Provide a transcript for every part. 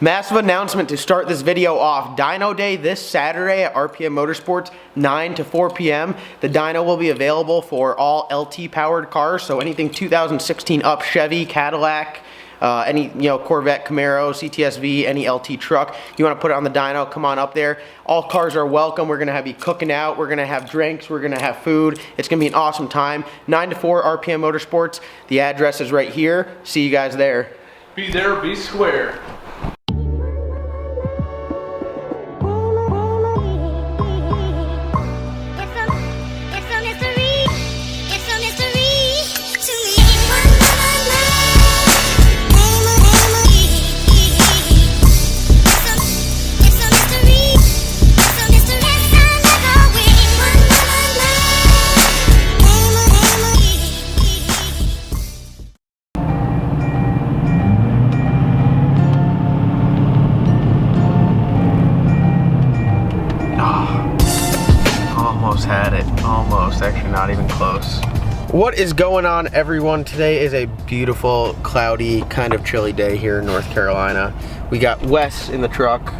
Massive announcement to start this video off. Dyno Day this Saturday at RPM Motorsports, 9 to 4 p.m. The dyno will be available for all LT powered cars, so anything 2016 up, Chevy, Cadillac, any Corvette, Camaro, CTSV, any LT truck. You want to put it on the dyno, come on up there. All cars are welcome. We're going to have you cooking out. We're going to have drinks. We're going to have food. It's going to be an awesome time. 9 to 4 RPM Motorsports. The address is right here. See you guys there. Be there, be square. Had it almost, actually not even close. What is going on, everyone? Today is a beautiful, cloudy, kind of chilly day here in North Carolina. We got Wes in the truck.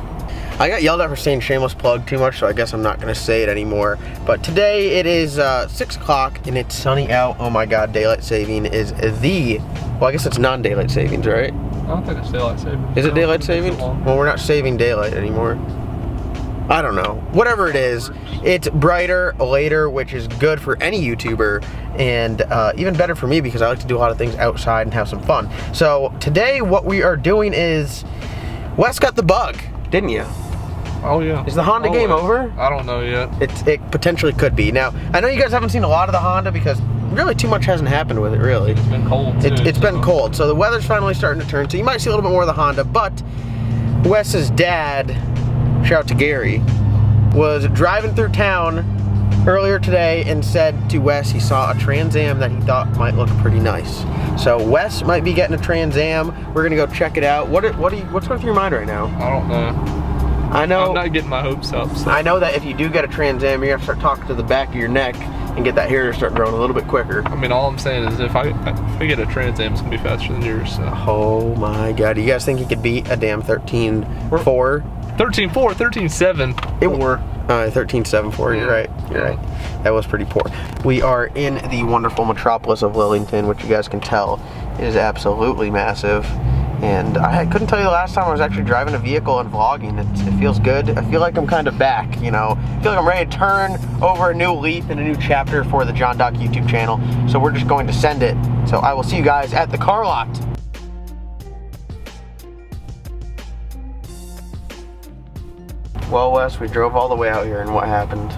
I got yelled at for saying shameless plug too much, so I guess I'm not gonna say it anymore. But today it is 6 o'clock and it's sunny out. Oh my god, daylight saving is well, I guess it's non-daylight savings, right? I don't think it's daylight savings. Is it daylight savings? Well, we're not saving daylight anymore. I don't know. Whatever it is, it's brighter later, which is good for any YouTuber, and even better for me because I like to do a lot of things outside and have some fun. So today what we are doing is, Wes got the bug, didn't you? Oh yeah. Is the Honda game over? I don't know yet. It potentially could be. Now, I know you guys haven't seen a lot of the Honda because really too much hasn't happened with it, really. It's been cold too. It's been cold, so the weather's finally starting to turn, so you might see a little bit more of the Honda, but Wes's dad, shout out to Gary, was driving through town earlier today and said to Wes he saw a Trans Am that he thought might look pretty nice. So Wes might be getting a Trans Am. We're gonna go check it out. What's going through your mind right now? I don't know. I know. I'm not getting my hopes up. So. I know that if you do get a Trans Am, you have to start talking to the back of your neck and get that hair to start growing a little bit quicker. I mean, all I'm saying is if I get a Trans Am, it's gonna be faster than yours. So. Oh my god, do you guys think he could beat a damn 13.4? 13.4, 13.7. 13.74, you're right, you're right. That was pretty poor. We are in the wonderful metropolis of Lillington, which you guys can tell is absolutely massive. And I couldn't tell you the last time I was actually driving a vehicle and vlogging. It feels good. I feel like I'm kind of back, you know. I feel like I'm ready to turn over a new leaf and a new chapter for the John Doc YouTube channel. So we're just going to send it. So I will see you guys at the car lot. Well, Wes, we drove all the way out here, and what happened?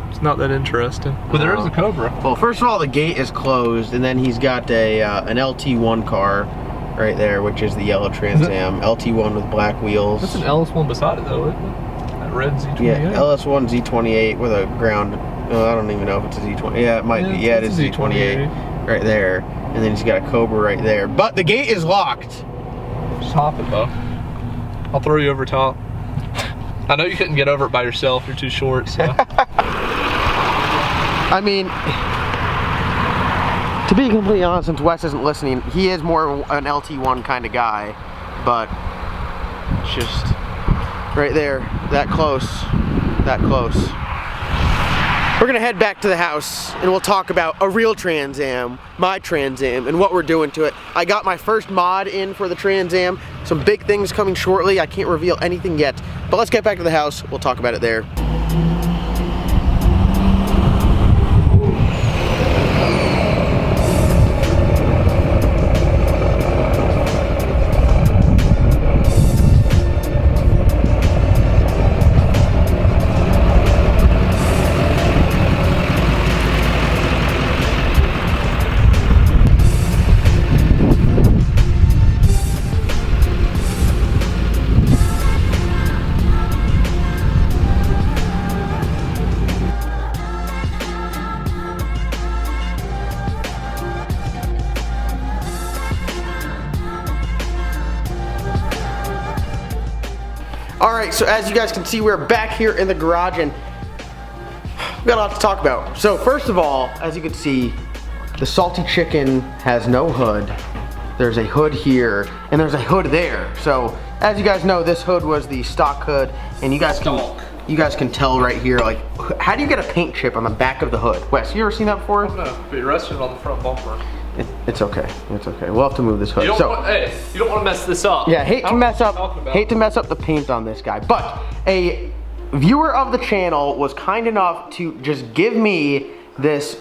It's not that interesting. But there is a Cobra. Well, first of all, the gate is closed, and then he's got an LT1 car right there, which is the yellow Trans Am. LT1 with black wheels. That's an LS1 beside it, though, isn't it? That red Z28. Yeah, LS1 Z28 with a ground. I don't even know if it's a Z20. Yeah, it might be. Yeah, it is Z28 right there. And then he's got a Cobra right there. But the gate is locked. Just hop it, Bo. I'll throw you over top. I know you couldn't get over it by yourself. You're too short, so. I mean, to be completely honest, since Wes isn't listening, he is more an LT1 kind of guy, but it's just right there, that close, that close. We're gonna head back to the house and we'll talk about a real Trans Am, my Trans Am, and what we're doing to it. I got my first mod in for the Trans Am. Some big things coming shortly. I can't reveal anything yet, but let's get back to the house. We'll talk about it there. Alright, so as you guys can see, we're back here in the garage and we got a lot to talk about. So first of all, as you can see, the salty chicken has no hood. there's a hood here, and there's a hood there. So as you guys know, this hood was the stock hood, and you guys can tell right here, like, how do you get a paint chip on the back of the hood? Wes, you ever seen that before? No, but you're resting on the front bumper. It's okay. It's okay. We'll have to move this hood. You don't want to mess this up. Yeah, hate to mess up the paint on this guy. But a viewer of the channel was kind enough to just give me this,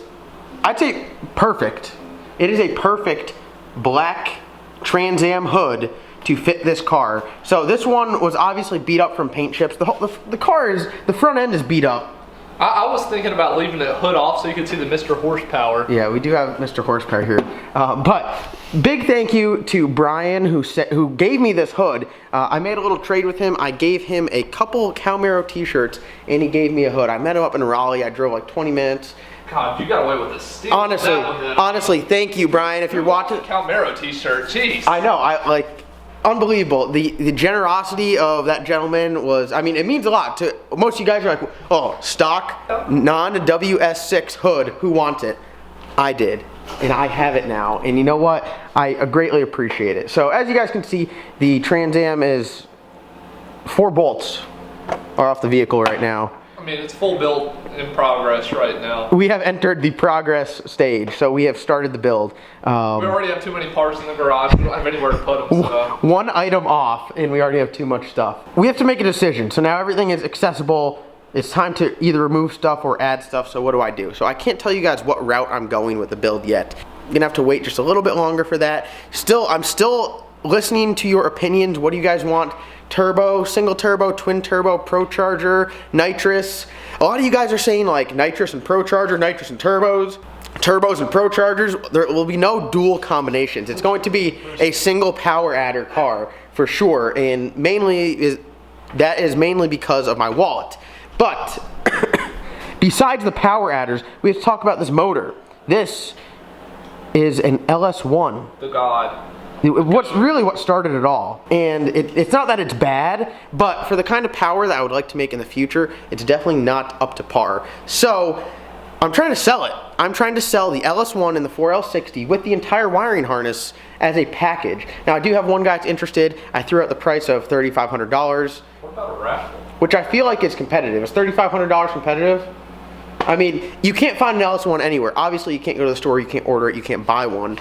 I'd say perfect. It is a perfect black Trans Am hood to fit this car. So this one was obviously beat up from paint chips. The car is, the front end is beat up. I was thinking about leaving the hood off so you could see the Mr. Horsepower. Yeah, we do have Mr. Horsepower here. But big thank you to Brian who gave me this hood. I made a little trade with him. I gave him a couple Cowmaro t-shirts and he gave me a hood. I met him up in Raleigh. I drove like 20 minutes. God, you got away with a steal. Honestly, thank you, Brian. If you're watching, Cowmaro t-shirt, jeez. I know, unbelievable. The generosity of that gentleman was, I mean, it means a lot to most of you guys. Are like, oh, stock non-WS6 hood, who wants it? I did, and I have it now, and you know what? I greatly appreciate it. So as you guys can see, the Trans Am is 4 bolts are off the vehicle right now. I mean, it's full build in progress right now. We have entered the progress stage, so we have started the build. We already have too many parts in the garage. We don't have anywhere to put them. So. One item off, and we already have too much stuff. We have to make a decision. So now everything is accessible. It's time to either remove stuff or add stuff. So what do I do? So I can't tell you guys what route I'm going with the build yet. I'm gonna have to wait just a little bit longer for that. I'm still listening to your opinions. What do you guys want? Turbo, single turbo, twin turbo, pro charger, nitrous. A lot of you guys are saying like nitrous and pro charger, nitrous and turbos and pro chargers. There will be no dual combinations. It's going to be a single power adder car for sure, and that is mainly because of my wallet. But besides the power adders, we have to talk about this motor. This is an LS1. The God. What started it all. And it's not that it's bad, but for the kind of power that I would like to make in the future, it's definitely not up to par. So I'm trying to sell it. I'm trying to sell the LS1 and the 4L60 with the entire wiring harness as a package. Now I do have one guy that's interested. I threw out the price of $3,500. What about a raffle? Which I feel like is competitive. Is $3,500 competitive? I mean, you can't find an LS1 anywhere. Obviously, you can't go to the store, you can't order it, you can't buy one.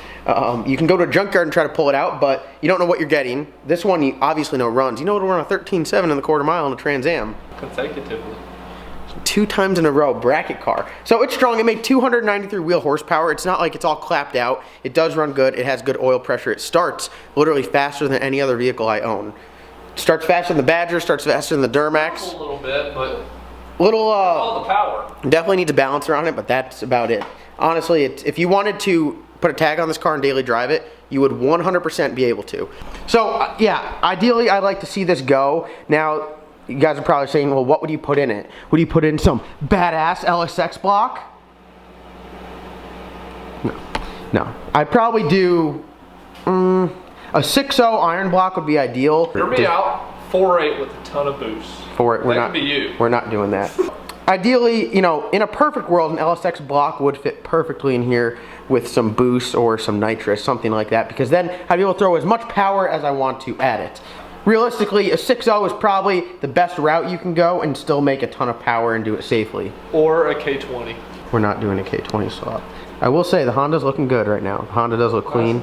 You can go to a junkyard and try to pull it out, but you don't know what you're getting. This one, you obviously know runs. You know it'll run a 13.7 in the quarter mile in a Trans Am. Consecutively. 2 times in a row, bracket car. So it's strong. It made 293 wheel horsepower. It's not like it's all clapped out. It does run good. It has good oil pressure. It starts literally faster than any other vehicle I own. It starts faster than the Badger, starts faster than the Duramax. A little bit, but... all the power. Definitely needs a balancer on it, but that's about it. Honestly, if you wanted to put a tag on this car and daily drive it, you would 100% be able to. So yeah, ideally I'd like to see this go. Now, you guys are probably saying, well, what would you put in it? Would you put in some badass LSX block? No. I'd probably do a 6.0 iron block would be ideal. Hear me out. 4.8 with a ton of boost. We're not doing that. Ideally, you know, in a perfect world, an LSX block would fit perfectly in here with some boost or some nitrous, something like that, because then I'd be able to throw as much power as I want to at it. Realistically, a 6.0 is probably the best route you can go and still make a ton of power and do it safely. Or a K20. We're not doing a K20 swap. I will say the Honda's looking good right now. Honda does look clean.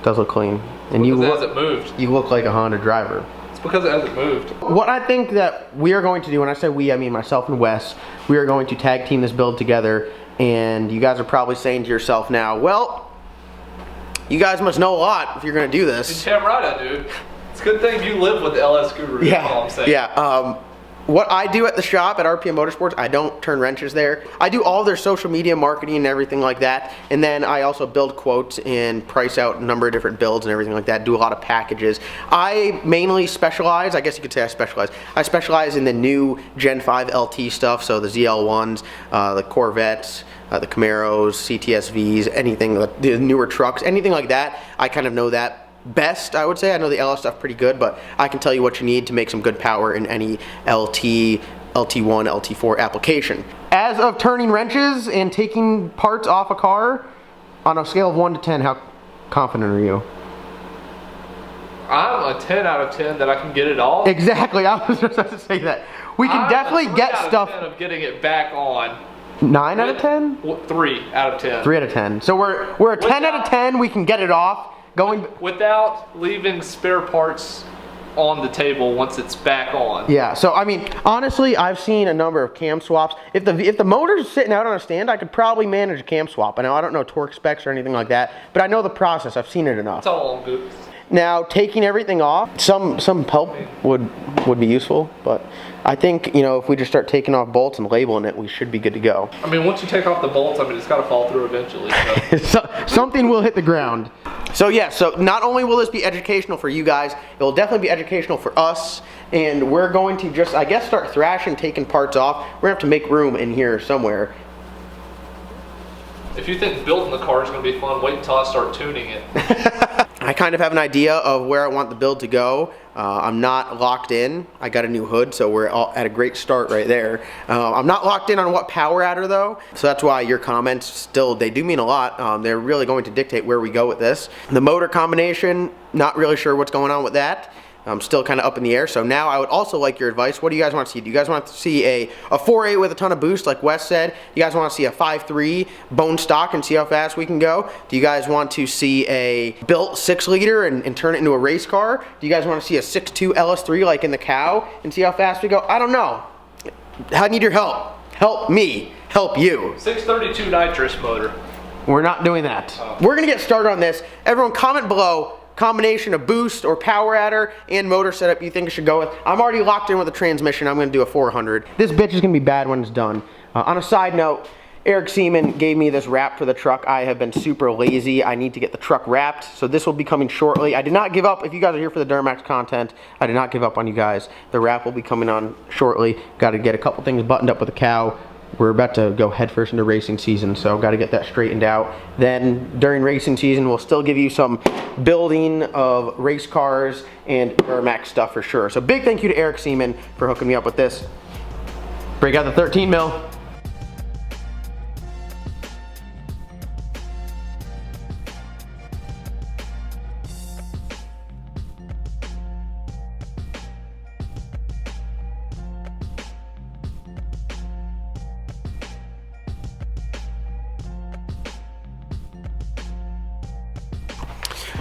Does look clean. And you look like a Honda driver. Because it hasn't moved. What I think that we are going to do, when I say we, I mean myself and Wes, we are going to tag team this build together, and you guys are probably saying to yourself now, well, you guys must know a lot if you're going to do this. You're damn right I do. It's a good thing you live with the LS Guru, that's all I'm saying. Yeah, what I do at the shop at RPM Motorsports, I don't turn wrenches there. I do all their social media marketing and everything like that. And then I also build quotes and price out a number of different builds and everything like that. Do a lot of packages. I mainly specialize, I guess you could say I specialize in the new Gen 5 LT stuff. So the ZL1s, the Corvettes, the Camaros, CTSVs, anything, the newer trucks, anything like that. I kind of know that best, I would say. I know the LS stuff pretty good, but I can tell you what you need to make some good power in any LT, LT1, LT4 application. As of turning wrenches and taking parts off a car, on a scale of 1 to 10, how confident are you? I'm a 10 out of 10 that I can get it off. Exactly, I was just about to say that. We can definitely get stuff. 10 of getting it back on. 9 out of 10? 3 out of 10. 3 out of 10. So we're a 10 out of 10. We can get it off. Without leaving spare parts on the table once it's back on. Yeah, so I mean, honestly, I've seen a number of cam swaps. If the motor's sitting out on a stand, I could probably manage a cam swap. I know I don't know torque specs or anything like that, but I know the process. I've seen it enough. It's all on Google. Now, taking everything off, some help would be useful, but I think, you know, if we just start taking off bolts and labeling it, we should be good to go. I mean, once you take off the bolts, I mean, it's got to fall through eventually. So. Something will hit the ground. So yeah, so not only will this be educational for you guys, it will definitely be educational for us, and we're going to just, I guess, start thrashing, taking parts off. We're going to have to make room in here somewhere. If you think building the car is going to be fun, wait until I start tuning it. I kind of have an idea of where I want the build to go. I'm not locked in. I got a new hood, so we're all at a great start right there. I'm not locked in on what power adder though, so that's why your comments still, they do mean a lot. They're really going to dictate where we go with this. The motor combination, not really sure what's going on with that. I'm still kind of up in the air. So now I would also like your advice. What do you guys want to see? Do you guys want to see a 4.8 with a ton of boost like Wes said? You guys want to see a 5.3 bone stock and see how fast we can go? Do you guys want to see a built 6 liter and turn it into a race car? Do you guys want to see a 6.2 LS3 like in the Cow and see how fast we go? I don't know. I need your help. Help me. Help you. 632 nitrous motor. We're not doing that. We're going to get started on this. Everyone comment below combination of boost or power adder and motor setup you think I should go with. I'm already locked in with a transmission. I'm going to do a 400. This bitch is going to be bad when it's done. On a side note, Eric Seaman gave me this wrap for the truck. I have been super lazy. I need to get the truck wrapped, so this will be coming shortly. I did not give up. If you guys are here for the Duramax content, I did not give up on you guys. The wrap will be coming on shortly. Got to get a couple things buttoned up with the Cow. We're about to go headfirst into racing season, so got to get that straightened out. Then during racing season, we'll still give you some building of race cars and Duramax stuff for sure. So big thank you to Eric Seaman for hooking me up with this. Break out the 13 mil.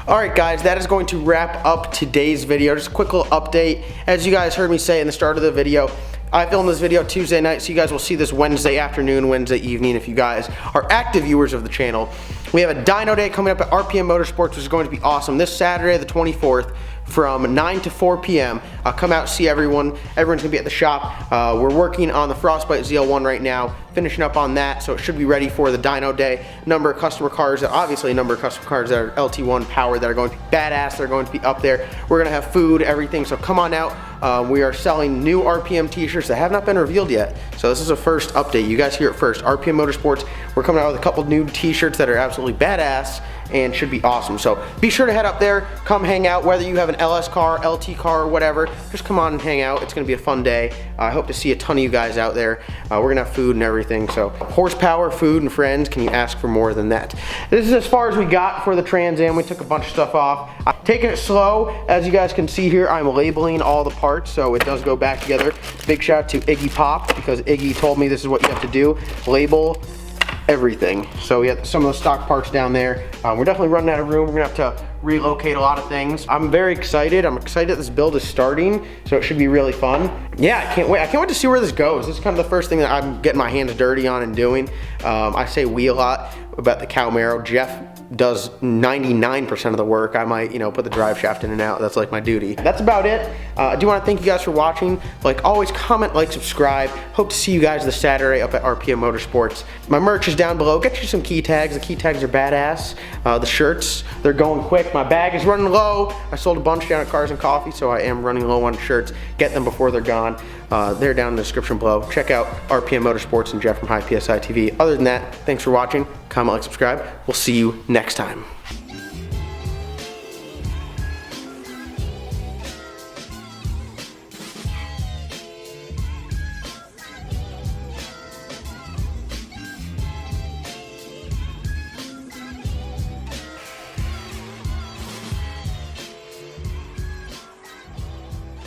Alright guys, that is going to wrap up today's video. Just a quick little update. As you guys heard me say in the start of the video, I filmed this video Tuesday night, so you guys will see this Wednesday afternoon, Wednesday evening if you guys are active viewers of the channel. We have a dyno day coming up at RPM Motorsports, which is going to be awesome. This Saturday, the 24th, from 9 to 4 p.m. Come out, see everyone. Everyone's gonna be at the shop. We're working on the Frostbite ZL1 right now, finishing up on that, so it should be ready for the dyno day. Number of customer cars, obviously a number of customer cars that are LT1 powered that are going to be badass, they're going to be up there. We're gonna have food, everything, so come on out. We are selling new RPM t-shirts that have not been revealed yet. So this is a first update. You guys hear it first. RPM Motorsports, we're coming out with a couple new t-shirts that are absolutely badass and should be awesome. So be sure to head up there, come hang out, whether you have an LS car, LT car, or whatever, just come on and hang out. It's gonna be a fun day. I hope to see a ton of you guys out there. We're gonna have food and everything. So horsepower, food, and friends, can you ask for more than that? This is as far as we got for the Trans Am. We took a bunch of stuff off. Taking it slow, as you guys can see here, I'm labeling all the parts, so it does go back together. Big shout out to Iggy Pop, because Iggy told me this is what you have to do, label everything. So we have some of the stock parts down there. We're definitely running out of room. We're gonna have to relocate a lot of things. I'm very excited. I'm excited this build is starting, so it should be really fun. Yeah, I can't wait. I can't wait to see where this goes. This is kind of the first thing that I'm getting my hands dirty on and doing. I say we a lot about the Cowmaro. Jeff does 99% of the work. I might, you know, put the drive shaft in and out. That's like my duty. That's about it. I do want to thank you guys for watching. Like always, comment, like, subscribe. Hope to see you guys this Saturday up at RPM Motorsports. My merch is down below. Get you some key tags. The key tags are badass. The shirts, they're going quick. My bag is running low. I sold a bunch down at Cars and Coffee, so I am running low on shirts. Get them before they're gone. They're down in the description below. Check out RPM Motorsports and Jeff from High PSI TV. Other than that, thanks for watching. Comment, like, subscribe. We'll see you next time.